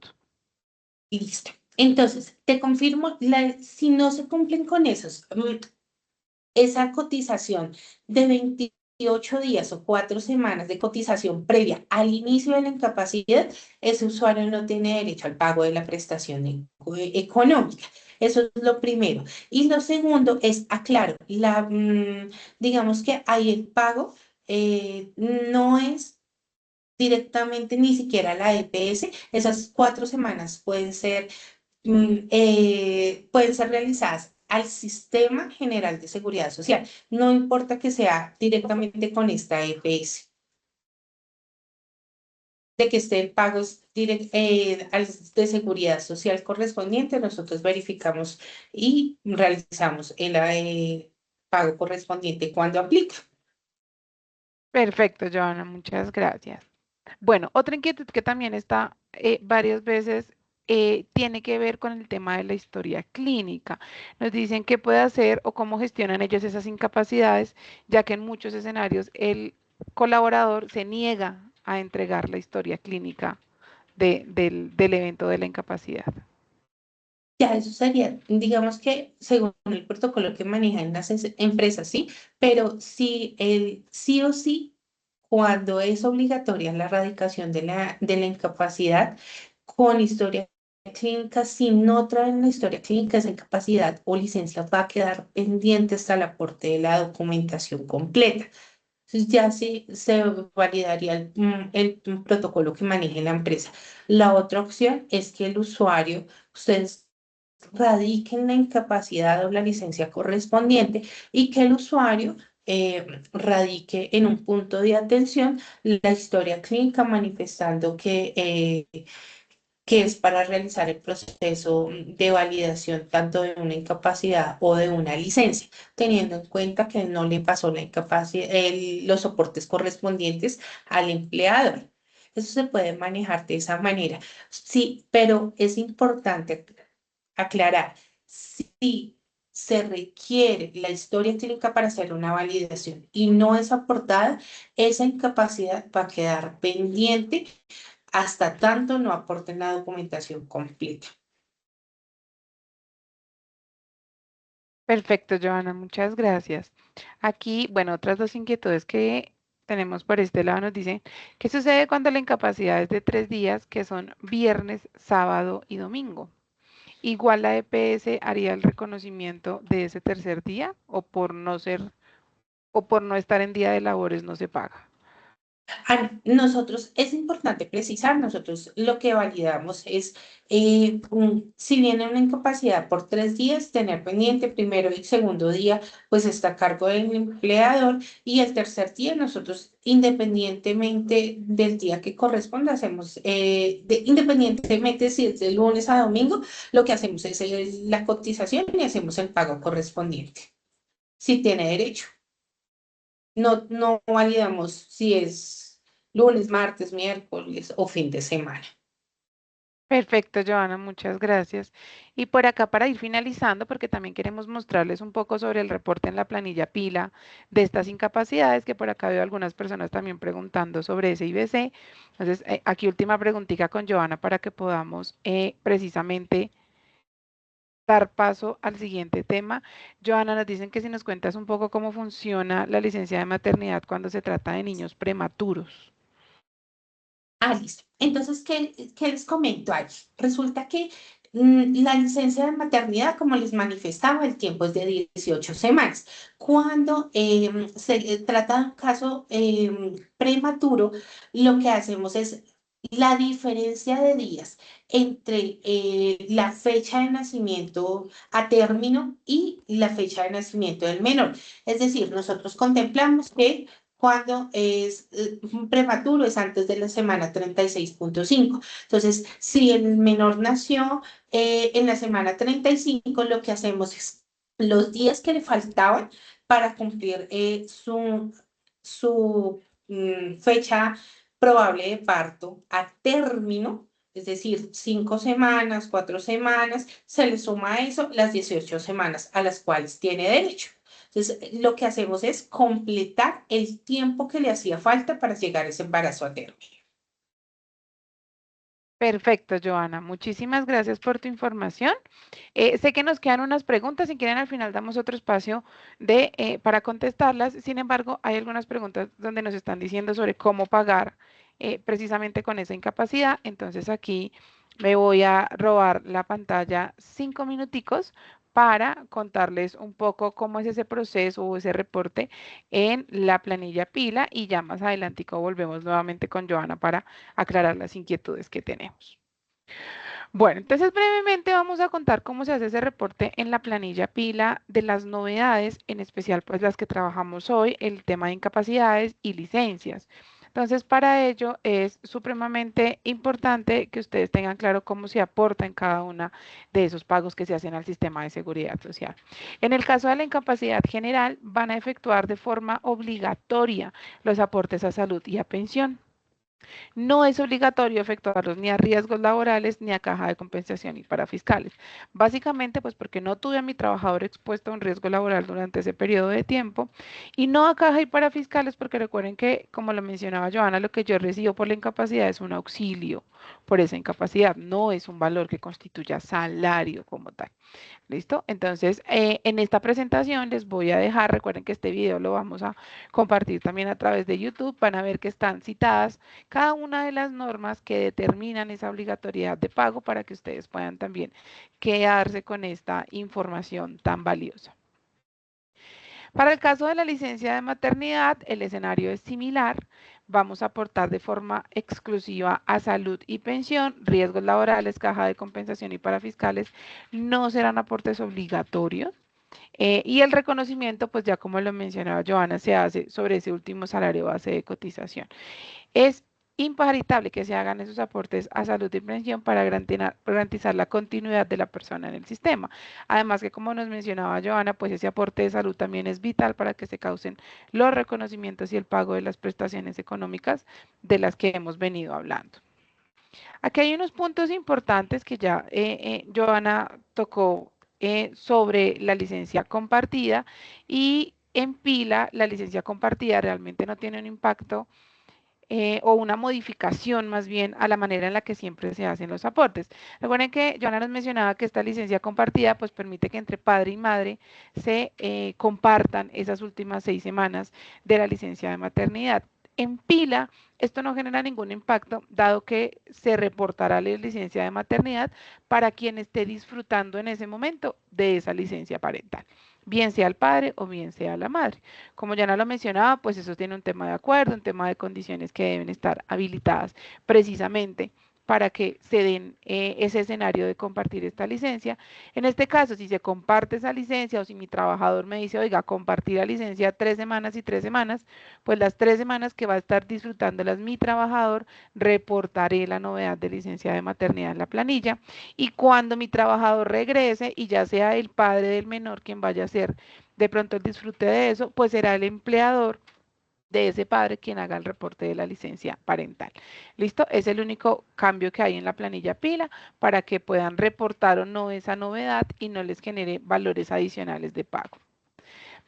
Listo. Entonces, te confirmo, si no se cumplen con esos, esa cotización de 28 días o 4 semanas de cotización previa al inicio de la incapacidad, ese usuario no tiene derecho al pago de la prestación económica. Eso es lo primero. Y lo segundo es, aclaro, digamos que ahí el pago no es directamente ni siquiera la EPS. Esas 4 semanas pueden ser realizadas al Sistema General de Seguridad Social. No importa que sea directamente con esta EPS, de que estén pagos de seguridad social correspondiente, nosotros verificamos y realizamos el pago correspondiente cuando aplica. Perfecto, Joana, muchas gracias. Bueno, otra inquietud que también está varias veces tiene que ver con el tema de la historia clínica. Nos dicen qué puede hacer o cómo gestionan ellos esas incapacidades, ya que en muchos escenarios el colaborador se niega a entregar la historia clínica del evento de la incapacidad. Ya eso sería, digamos que según el protocolo que manejan las empresas, sí, pero sí o sí, cuando es obligatoria la erradicación de la incapacidad con historia clínica, si no traen la historia clínica, esa incapacidad o licencia va a quedar pendiente hasta el aporte de la documentación completa. Entonces ya sí se validaría el protocolo que maneje la empresa. La otra opción es que el usuario, ustedes radiquen la incapacidad o la licencia correspondiente y que el usuario radique en un punto de atención la historia clínica manifestando que es para realizar el proceso de validación tanto de una incapacidad o de una licencia, teniendo en cuenta que no le pasó la incapacidad, los soportes correspondientes al empleador. Eso se puede manejar de esa manera. Sí, pero es importante aclarar, si se requiere la historia clínica para hacer una validación y no es aportada, esa incapacidad va a quedar pendiente hasta tanto no aporten la documentación completa. Perfecto, Joana, muchas gracias. Aquí, bueno, otras 2 inquietudes que tenemos por este lado, nos dicen, ¿qué sucede cuando la incapacidad es de 3 días, que son viernes, sábado y domingo? Igual la EPS haría el reconocimiento de ese tercer día o por no ser o por no estar en día de labores no se paga. Nosotros, es importante precisar, nosotros lo que validamos es, si viene una incapacidad por 3 días, tener pendiente primero y segundo día, pues está a cargo del empleador y el tercer día nosotros, independientemente del día que corresponda, hacemos, independientemente si es de lunes a domingo, lo que hacemos es la cotización y hacemos el pago correspondiente, si tiene derecho. No validamos si es lunes, martes, miércoles o fin de semana. Perfecto, Joana, muchas gracias. Y por acá para ir finalizando, porque también queremos mostrarles un poco sobre el reporte en la planilla pila de estas incapacidades, que por acá veo algunas personas también preguntando sobre ese IBC. Entonces, aquí última preguntita con Joana para que podamos precisamente dar paso al siguiente tema. Joana, nos dicen que si nos cuentas un poco cómo funciona la licencia de maternidad cuando se trata de niños prematuros. Listo. Entonces, ¿qué les comento ahí? Resulta que la licencia de maternidad, como les manifestaba, el tiempo es de 18 semanas. Cuando se trata de un caso prematuro, lo que hacemos es la diferencia de días entre la fecha de nacimiento a término y la fecha de nacimiento del menor. Es decir, nosotros contemplamos que cuando es prematuro es antes de la semana 36,5. Entonces, si el menor nació en la semana 35, lo que hacemos es los días que le faltaban para cumplir su fecha probable de parto a término, es decir, 5 semanas, 4 semanas, se le suma a eso las 18 semanas a las cuales tiene derecho. Entonces, lo que hacemos es completar el tiempo que le hacía falta para llegar a ese embarazo a término. Perfecto, Joana. Muchísimas gracias por tu información. Sé que nos quedan unas preguntas. Si quieren, al final damos otro espacio para contestarlas. Sin embargo, hay algunas preguntas donde nos están diciendo sobre cómo pagar precisamente con esa incapacidad. Entonces, aquí me voy a robar la pantalla 5 minuticos para contarles un poco cómo es ese proceso o ese reporte en la planilla pila y ya más adelantico volvemos nuevamente con Joana para aclarar las inquietudes que tenemos. Bueno, entonces brevemente vamos a contar cómo se hace ese reporte en la planilla pila de las novedades, en especial pues las que trabajamos hoy, el tema de incapacidades y licencias. Entonces, para ello es supremamente importante que ustedes tengan claro cómo se aporta en cada una de esos pagos que se hacen al sistema de seguridad social. En el caso de la incapacidad general, van a efectuar de forma obligatoria los aportes a salud y a pensión. No es obligatorio efectuarlos ni a riesgos laborales ni a caja de compensación y para fiscales. Básicamente, pues porque no tuve a mi trabajador expuesto a un riesgo laboral durante ese periodo de tiempo y no a caja y para fiscales porque recuerden que, como lo mencionaba Joana, lo que yo recibo por la incapacidad es un auxilio por esa incapacidad, no es un valor que constituya salario como tal. ¿Listo? Entonces, en esta presentación les voy a dejar, recuerden que este video lo vamos a compartir también a través de YouTube, van a ver que están citadas cada una de las normas que determinan esa obligatoriedad de pago para que ustedes puedan también quedarse con esta información tan valiosa. Para el caso de la licencia de maternidad, el escenario es similar. Vamos a aportar de forma exclusiva a salud y pensión, riesgos laborales, caja de compensación y para fiscales no serán aportes obligatorios. Y el reconocimiento, pues ya como lo mencionaba Joana, se hace sobre ese último salario base de cotización. Es imparitable que se hagan esos aportes a salud y pensión para garantizar la continuidad de la persona en el sistema. Además que como nos mencionaba Joana, pues ese aporte de salud también es vital para que se causen los reconocimientos y el pago de las prestaciones económicas de las que hemos venido hablando. Aquí hay unos puntos importantes que ya Joana tocó sobre la licencia compartida y en pila la licencia compartida realmente no tiene un impacto o una modificación más bien a la manera en la que siempre se hacen los aportes. Recuerden que Joana nos mencionaba que esta licencia compartida pues permite que entre padre y madre se compartan esas últimas 6 semanas de la licencia de maternidad. en pila, esto no genera ningún impacto, dado que se reportará la licencia de maternidad para quien esté disfrutando en ese momento de esa licencia parental, bien sea el padre o bien sea la madre. Como ya no lo mencionaba, pues eso tiene un tema de acuerdo, un tema de condiciones que deben estar habilitadas precisamente para que se den ese escenario de compartir esta licencia. En este caso, si se comparte esa licencia o si mi trabajador me dice, oiga, compartir la licencia 3 semanas y 3 semanas, pues las 3 semanas que va a estar disfrutándolas mi trabajador, reportaré la novedad de licencia de maternidad en la planilla y cuando mi trabajador regrese y ya sea el padre del menor quien vaya a hacer de pronto el disfrute de eso, pues será el empleador de ese padre quien haga el reporte de la licencia parental. ¿Listo? Es el único cambio que hay en la planilla pila para que puedan reportar o no esa novedad y no les genere valores adicionales de pago.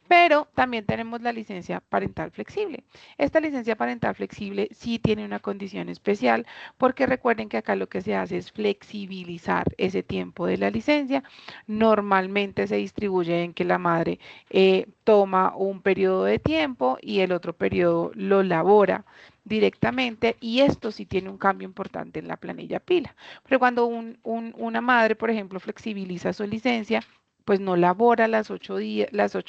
Pero también tenemos la licencia parental flexible. Esta licencia parental flexible sí tiene una condición especial porque recuerden que acá lo que se hace es flexibilizar ese tiempo de la licencia. Normalmente se distribuye en que la madre toma un periodo de tiempo y el otro periodo lo labora directamente y esto sí tiene un cambio importante en la planilla pila. Pero cuando una madre, por ejemplo, flexibiliza su licencia, pues no labora las 8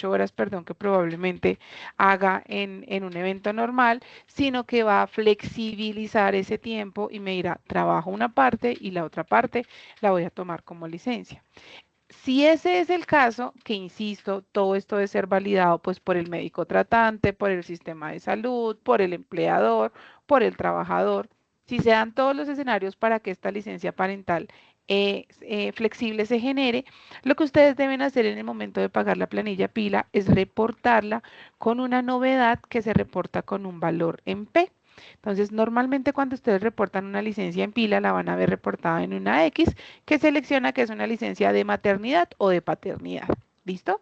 horas, perdón, que probablemente haga en un evento normal, sino que va a flexibilizar ese tiempo y me dirá, trabajo una parte y la otra parte la voy a tomar como licencia. Si ese es el caso, que insisto, todo esto debe ser validado pues por el médico tratante, por el sistema de salud, por el empleador, por el trabajador. Si se dan todos los escenarios para que esta licencia parental flexible se genere, lo que ustedes deben hacer en el momento de pagar la planilla pila es reportarla con una novedad que se reporta con un valor en P. Entonces, normalmente cuando ustedes reportan una licencia en pila, la van a ver reportada en una X que selecciona que es una licencia de maternidad o de paternidad. ¿Listo?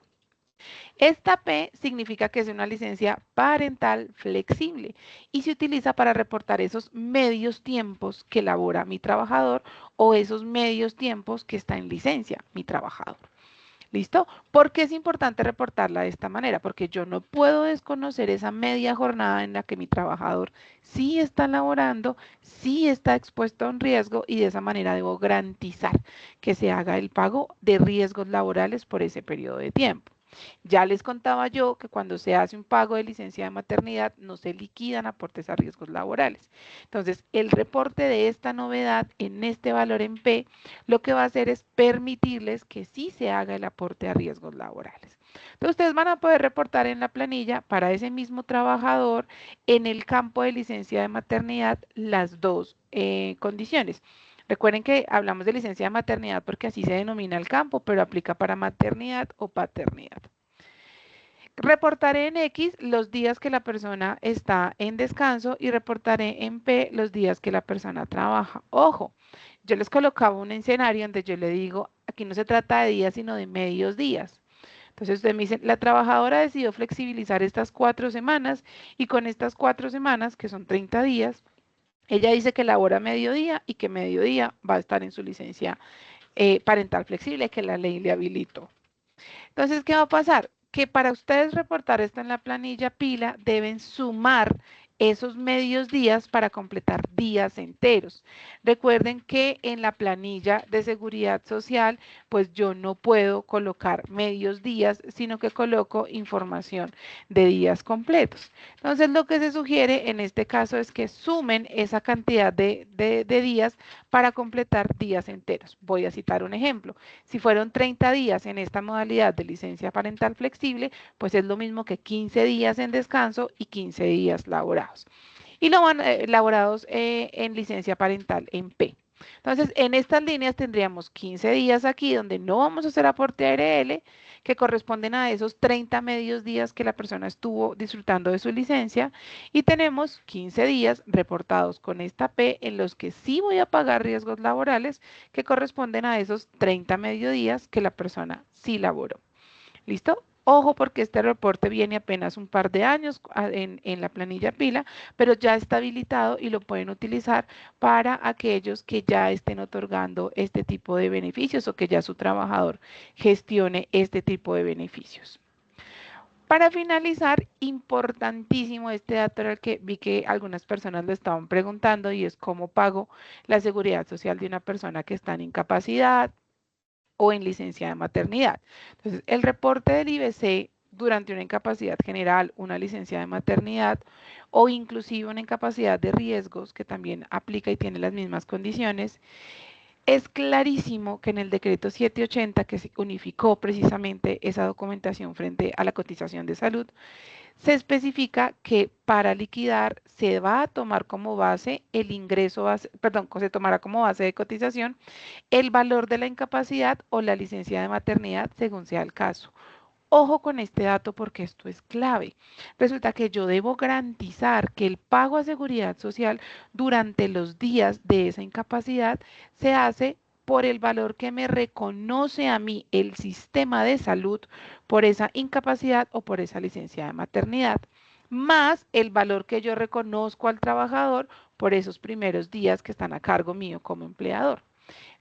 Esta P significa que es una licencia parental flexible y se utiliza para reportar esos medios tiempos que elabora mi trabajador o esos medios tiempos que está en licencia mi trabajador. ¿Listo? ¿Por qué es importante reportarla de esta manera? Porque yo no puedo desconocer esa media jornada en la que mi trabajador sí está laborando, sí está expuesto a un riesgo y de esa manera debo garantizar que se haga el pago de riesgos laborales por ese periodo de tiempo. Ya les contaba yo que cuando se hace un pago de licencia de maternidad no se liquidan aportes a riesgos laborales. Entonces, el reporte de esta novedad en este valor en P lo que va a hacer es permitirles que sí se haga el aporte a riesgos laborales. Entonces, ustedes van a poder reportar en la planilla para ese mismo trabajador en el campo de licencia de maternidad las dos condiciones. Recuerden que hablamos de licencia de maternidad porque así se denomina el campo, pero aplica para maternidad o paternidad. Reportaré en X los días que la persona está en descanso y reportaré en P los días que la persona trabaja. Ojo, yo les colocaba un escenario donde yo le digo, aquí no se trata de días, sino de medios días. Entonces usted me dice, la trabajadora decidió flexibilizar estas 4 semanas y con estas 4 semanas, que son 30 días, ella dice que labora mediodía y que mediodía va a estar en su licencia parental flexible que la ley le habilitó. Entonces, ¿qué va a pasar? Que para ustedes reportar esto en la planilla pila deben sumar esos medios días para completar días enteros. Recuerden que en la planilla de seguridad social, pues yo no puedo colocar medios días, sino que coloco información de días completos. Entonces, lo que se sugiere en este caso es que sumen esa cantidad de días para completar días enteros. Voy a citar un ejemplo. Si fueron 30 días en esta modalidad de licencia parental flexible, pues es lo mismo que 15 días en descanso y 15 días laborados. Y lo van laborados en licencia parental en P. Entonces, en estas líneas tendríamos 15 días aquí donde no vamos a hacer aporte ARL, que corresponden a esos 30 medios días que la persona estuvo disfrutando de su licencia, y tenemos 15 días reportados con esta P en los que sí voy a pagar riesgos laborales, que corresponden a esos 30 mediodías que la persona sí laboró. ¿Listo? Ojo porque este reporte viene apenas un par de años en la planilla pila, pero ya está habilitado y lo pueden utilizar para aquellos que ya estén otorgando este tipo de beneficios o que ya su trabajador gestione este tipo de beneficios. Para finalizar, importantísimo este dato era el que vi que algunas personas lo estaban preguntando y es cómo pago la seguridad social de una persona que está en incapacidad o en licencia de maternidad. Entonces, el reporte del IBC durante una incapacidad general, una licencia de maternidad o inclusive una incapacidad de riesgos que también aplica y tiene las mismas condiciones, es clarísimo que en el decreto 780 que se unificó precisamente esa documentación frente a la cotización de salud, se especifica que para liquidar se va a tomar como base el ingreso, perdón, se tomará como base de cotización el valor de la incapacidad o la licencia de maternidad según sea el caso. Ojo con este dato porque esto es clave. Resulta que yo debo garantizar que el pago a seguridad social durante los días de esa incapacidad se hace por el valor que me reconoce a mí el sistema de salud por esa incapacidad o por esa licencia de maternidad, más el valor que yo reconozco al trabajador por esos primeros días que están a cargo mío como empleador.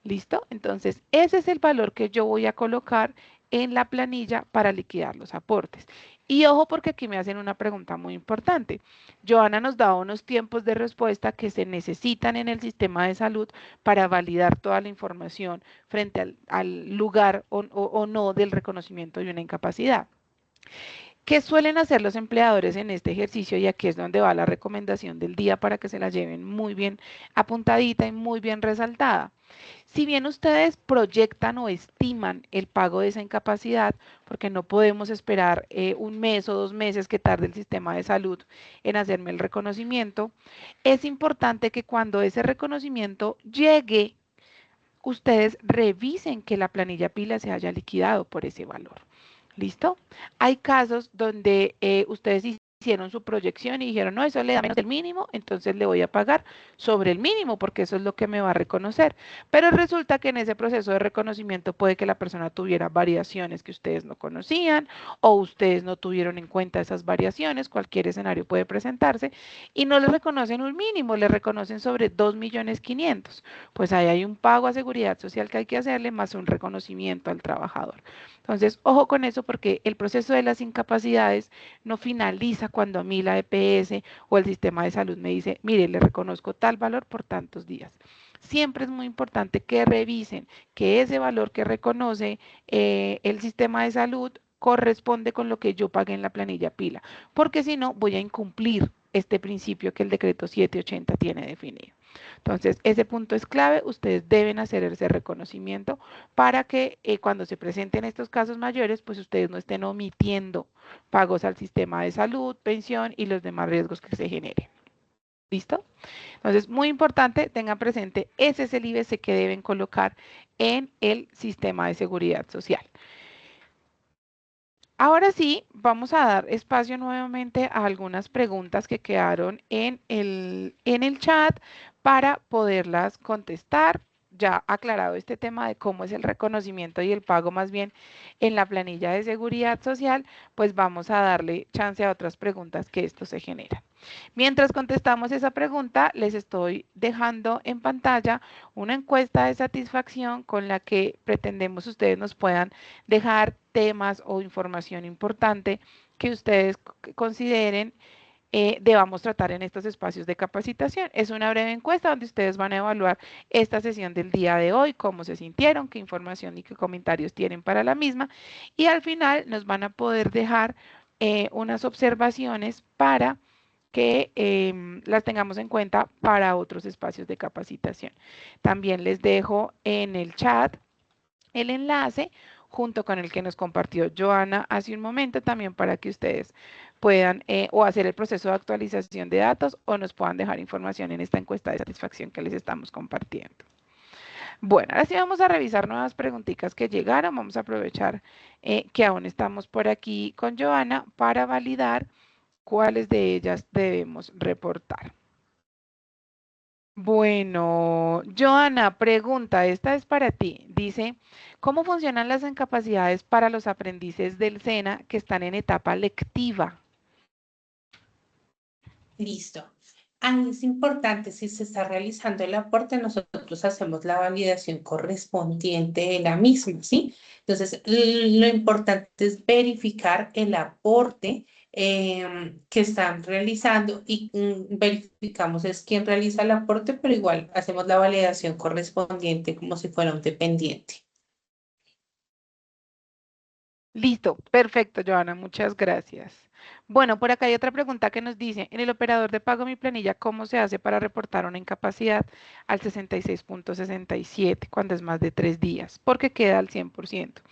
¿Listo? Entonces, ese es el valor que yo voy a colocar en la planilla para liquidar los aportes. Y ojo porque aquí me hacen una pregunta muy importante. Joana nos da unos tiempos de respuesta que se necesitan en el sistema de salud para validar toda la información frente al lugar o no del reconocimiento de una incapacidad. ¿Qué suelen hacer los empleadores en este ejercicio? Y aquí es donde va la recomendación del día para que se la lleven muy bien apuntadita y muy bien resaltada. Si bien ustedes proyectan o estiman el pago de esa incapacidad, porque no podemos esperar un mes o 2 meses que tarde el sistema de salud en hacerme el reconocimiento, es importante que cuando ese reconocimiento llegue, ustedes revisen que la planilla pila se haya liquidado por ese valor. ¿Listo? Hay casos donde ustedes hicieron su proyección y dijeron, no, eso le da menos del mínimo, entonces le voy a pagar sobre el mínimo porque eso es lo que me va a reconocer. Pero resulta que en ese proceso de reconocimiento puede que la persona tuviera variaciones que ustedes no conocían o ustedes no tuvieron en cuenta esas variaciones, cualquier escenario puede presentarse y no le reconocen un mínimo, le reconocen sobre 2.500.000. Pues ahí hay un pago a seguridad social que hay que hacerle más un reconocimiento al trabajador. Entonces, ojo con eso porque el proceso de las incapacidades no finaliza cuando a mí la EPS o el sistema de salud me dice, mire, le reconozco tal valor por tantos días. Siempre es muy importante que revisen que ese valor que reconoce el sistema de salud corresponde con lo que yo pagué en la planilla pila, porque si no voy a incumplir este principio que el decreto 780 tiene definido. Entonces, ese punto es clave, ustedes deben hacer ese reconocimiento para que cuando se presenten estos casos mayores, pues ustedes no estén omitiendo pagos al sistema de salud, pensión y los demás riesgos que se generen. ¿Listo? Entonces, muy importante, tengan presente, ese es el IBC que deben colocar en el sistema de seguridad social. Ahora sí, vamos a dar espacio nuevamente a algunas preguntas que quedaron en el chat para poderlas contestar. Ya aclarado este tema de cómo es el reconocimiento y el pago más bien en la planilla de seguridad social, pues vamos a darle chance a otras preguntas que esto se genera. Mientras contestamos esa pregunta, les estoy dejando en pantalla una encuesta de satisfacción con la que pretendemos ustedes nos puedan dejar temas o información importante que ustedes consideren debamos tratar en estos espacios de capacitación. Es una breve encuesta donde ustedes van a evaluar esta sesión del día de hoy, cómo se sintieron, qué información y qué comentarios tienen para la misma y al final nos van a poder dejar unas observaciones para que las tengamos en cuenta para otros espacios de capacitación. También les dejo en el chat el enlace junto con el que nos compartió Joana hace un momento también para que ustedes puedan o hacer el proceso de actualización de datos o nos puedan dejar información en esta encuesta de satisfacción que les estamos compartiendo. Bueno, ahora sí vamos a revisar nuevas preguntitas que llegaron. Vamos a aprovechar que aún estamos por aquí con Joana para validar cuáles de ellas debemos reportar. Bueno, Joana, pregunta, esta es para ti. Dice, ¿cómo funcionan las incapacidades para los aprendices del SENA que están en etapa lectiva? Listo. Ahí es importante, si se está realizando el aporte, nosotros hacemos la validación correspondiente de la misma, ¿sí? Entonces, lo importante es verificar el aporte que están realizando y verificamos es quién realiza el aporte, pero igual hacemos la validación correspondiente como si fuera un dependiente. Listo, perfecto, Joana, muchas gracias. Bueno, por acá hay otra pregunta que nos dice, en el operador de pago Mi Planilla, ¿cómo se hace para reportar una incapacidad al 66.67 cuando es más de 3 días? Porque queda al 100%.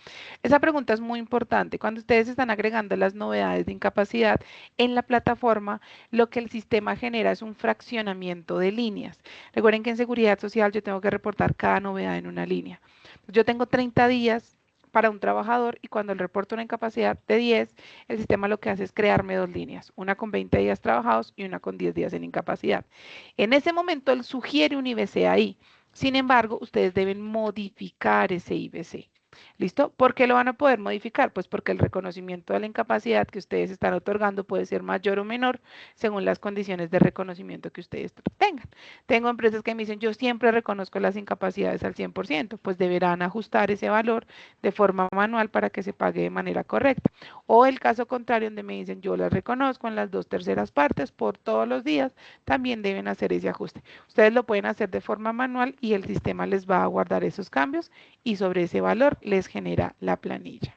Esa pregunta es muy importante. Cuando ustedes están agregando las novedades de incapacidad en la plataforma, lo que el sistema genera es un fraccionamiento de líneas. Recuerden que en seguridad social yo tengo que reportar cada novedad en una línea. Yo tengo 30 días para un trabajador y cuando el reporto una incapacidad de 10, el sistema lo que hace es crearme dos líneas, una con 20 días trabajados y una con 10 días en incapacidad. En ese momento él sugiere un IBC ahí. Sin embargo, ustedes deben modificar ese IBC. ¿Listo? ¿Por qué lo van a poder modificar? Pues porque el reconocimiento de la incapacidad que ustedes están otorgando puede ser mayor o menor según las condiciones de reconocimiento que ustedes tengan. Tengo empresas que me dicen, yo siempre reconozco las incapacidades al 100%, pues deberán ajustar ese valor de forma manual para que se pague de manera correcta. O el caso contrario, donde me dicen, yo las reconozco en las 2/3 partes por todos los días, también deben hacer ese ajuste. Ustedes lo pueden hacer de forma manual y el sistema les va a guardar esos cambios y sobre ese valor les genera la planilla.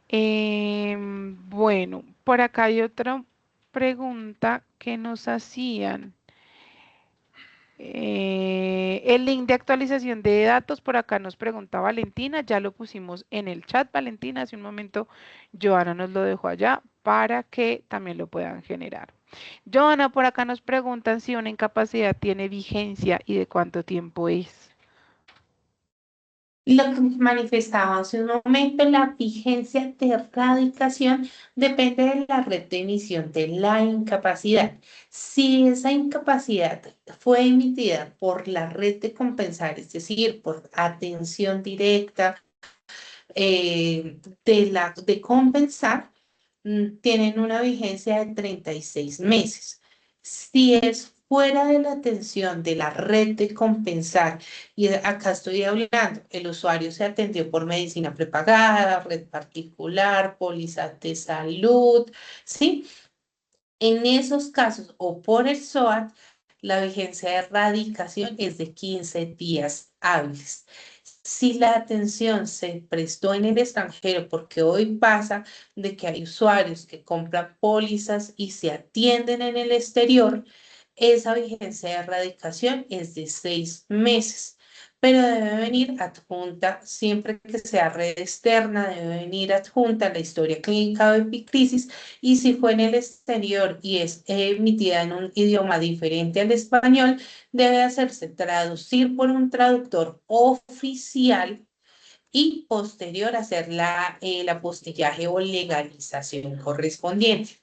Bueno, por acá hay otra pregunta que nos hacían. El link de actualización de datos, por acá nos pregunta Valentina, ya lo pusimos en el chat, Valentina, hace un momento Joana nos lo dejó allá para que también lo puedan generar. Joana, por acá nos preguntan si una incapacidad tiene vigencia y de cuánto tiempo es. Lo que manifestaba hace un momento, la vigencia de erradicación depende de la red de emisión de la incapacidad. Si esa incapacidad fue emitida por la red de compensar, es decir, por atención directa de compensar, tienen una vigencia de 36 meses. Si es fuera de la atención de la red de compensar, y acá estoy hablando, el usuario se atendió por medicina prepagada, red particular, póliza de salud, ¿sí? En esos casos o por el SOAT, la vigencia de erradicación es de 15 días hábiles. Si la atención se prestó en el extranjero, porque hoy pasa de que hay usuarios que compran pólizas y se atienden en el exterior, esa vigencia de erradicación es de 6 meses, pero debe venir adjunta, siempre que sea red externa, debe venir adjunta la historia clínica o epicrisis, y si fue en el exterior y es emitida en un idioma diferente al español, debe hacerse traducir por un traductor oficial y posterior hacer el apostillaje o legalización correspondiente.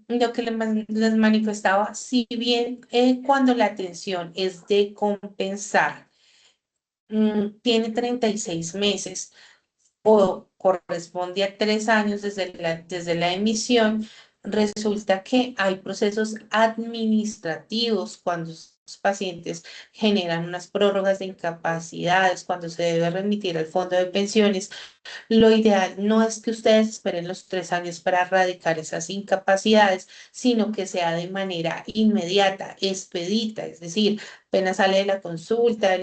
Lo que les manifestaba, si bien cuando la atención es de compensar, tiene 36 meses o corresponde a 3 años desde la emisión, resulta que hay procesos administrativos cuando los pacientes generan unas prórrogas de incapacidades, cuando se debe remitir al fondo de pensiones. Lo ideal no es que ustedes esperen los 3 años para erradicar esas incapacidades, sino que sea de manera inmediata, expedita, es decir, apenas sale de la consulta,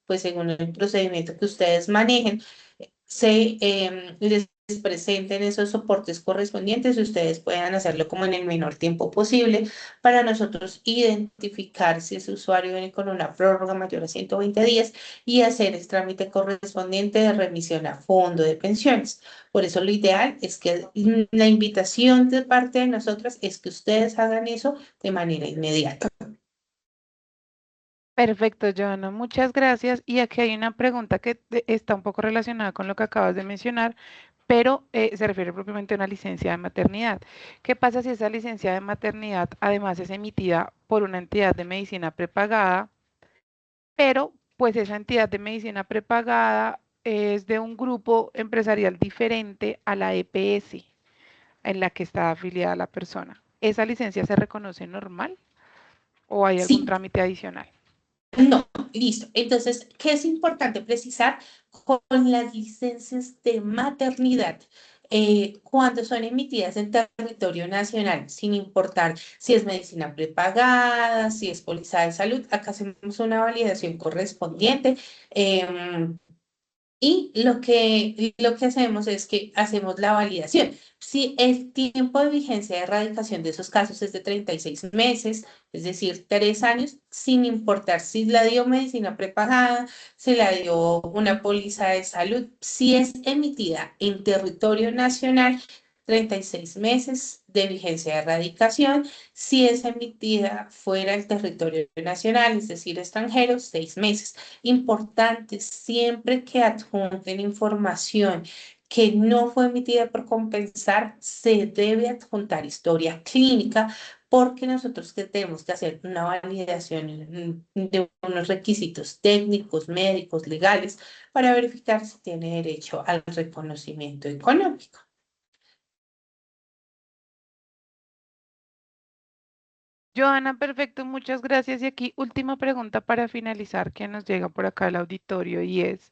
pues según el procedimiento que ustedes manejen, les presenten esos soportes correspondientes y ustedes puedan hacerlo como en el menor tiempo posible para nosotros identificar si ese usuario viene con una prórroga mayor a 120 días y hacer el trámite correspondiente de remisión a fondo de pensiones. Por eso lo ideal es que la invitación de parte de nosotras es que ustedes hagan eso de manera inmediata. Perfecto, Joana, muchas gracias. Y aquí hay una pregunta que está un poco relacionada con lo que acabas de mencionar, pero se refiere propiamente a una licencia de maternidad. ¿Qué pasa si esa licencia de maternidad además es emitida por una entidad de medicina prepagada, pero pues esa entidad de medicina prepagada es de un grupo empresarial diferente a la EPS en la que está afiliada la persona? ¿esa licencia se reconoce normal o hay algún Sí, trámite adicional? no, listo. Entonces, ¿qué es importante precisar con las licencias de maternidad? Cuando son emitidas en territorio nacional, sin importar si es medicina prepagada, si es póliza de salud, acá hacemos una validación correspondiente. Y lo que hacemos es que hacemos la validación. Si el tiempo de vigencia de erradicación de esos casos es de 36 meses, es decir, 3 años, sin importar si la dio medicina prepagada, si la dio una póliza de salud, si es emitida en territorio nacional, 36 meses de vigencia de erradicación. Si es emitida fuera del territorio nacional, es decir, extranjero, 6 meses. Importante, siempre que adjunten información que no fue emitida por compensar, se debe adjuntar historia clínica porque nosotros que tenemos que hacer una validación de unos requisitos técnicos, médicos, legales, para verificar si tiene derecho al reconocimiento económico. Joana, perfecto, muchas gracias. Y aquí última pregunta para finalizar que nos llega por acá al auditorio y es,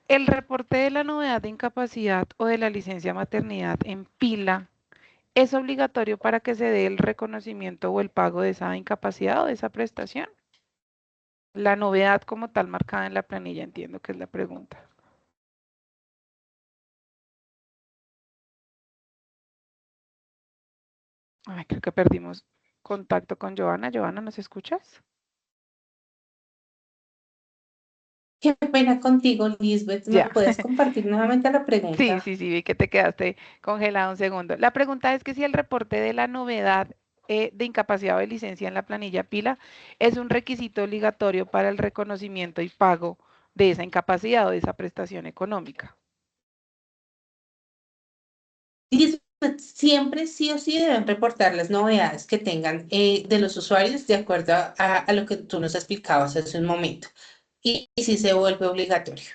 ¿el reporte de la novedad de incapacidad o de la licencia maternidad en pila es obligatorio para que se dé el reconocimiento o el pago de esa incapacidad o de esa prestación? La novedad como tal marcada en la planilla, entiendo que es la pregunta. Ay, creo que perdimos contacto con Joana. Joana, ¿nos escuchas? Qué pena contigo, Lisbeth. ¿Me Ya. puedes compartir nuevamente la Sí, pregunta? sí, sí, vi que te quedaste congelado un segundo. La pregunta es que si el reporte de la novedad de incapacidad o de licencia en la planilla pila es un requisito obligatorio para el reconocimiento y pago de esa incapacidad o de esa prestación económica. Lisbeth, siempre sí o sí deben reportar las novedades que tengan de los usuarios de acuerdo a lo que tú nos explicabas hace un momento. Y si se vuelve obligatorio.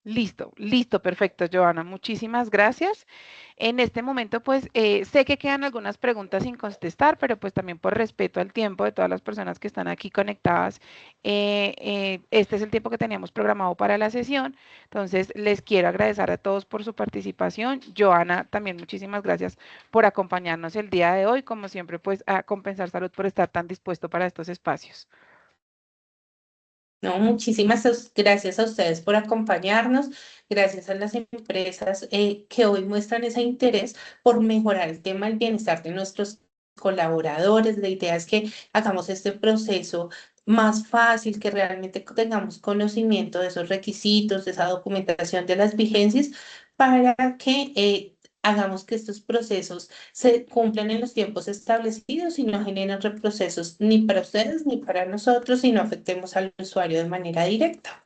Listo, listo, perfecto, Joana. Muchísimas gracias. En este momento, pues sé que quedan algunas preguntas sin contestar, pero pues también por respeto al tiempo de todas las personas que están aquí conectadas, este es el tiempo que teníamos programado para la sesión. Entonces, les quiero agradecer a todos por su participación. Joana, también muchísimas gracias por acompañarnos el día de hoy. Como siempre, pues a Compensar Salud por estar tan dispuesto para estos espacios. No, muchísimas gracias a ustedes por acompañarnos, gracias a las empresas que hoy muestran ese interés por mejorar el tema del bienestar de nuestros colaboradores. La idea es que hagamos este proceso más fácil, que realmente tengamos conocimiento de esos requisitos, de esa documentación, de las vigencias, para que hagamos que estos procesos se cumplan en los tiempos establecidos y no generen reprocesos ni para ustedes ni para nosotros y no afectemos al usuario de manera directa.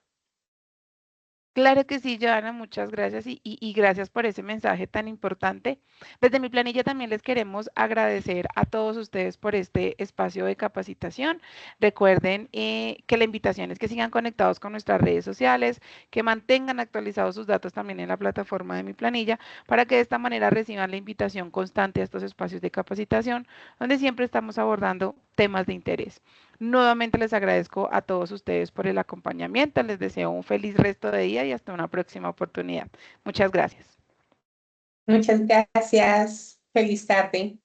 Claro que sí, Joana, muchas gracias y gracias por ese mensaje tan importante. Desde mi planilla también les queremos agradecer a todos ustedes por este espacio de capacitación. Recuerden que la invitación es que sigan conectados con nuestras redes sociales, que mantengan actualizados sus datos también en la plataforma de mi planilla, para que de esta manera reciban la invitación constante a estos espacios de capacitación, donde siempre estamos abordando temas de interés. Nuevamente les agradezco a todos ustedes por el acompañamiento. Les deseo un feliz resto de día y hasta una próxima oportunidad. Muchas gracias. Muchas gracias. Feliz tarde.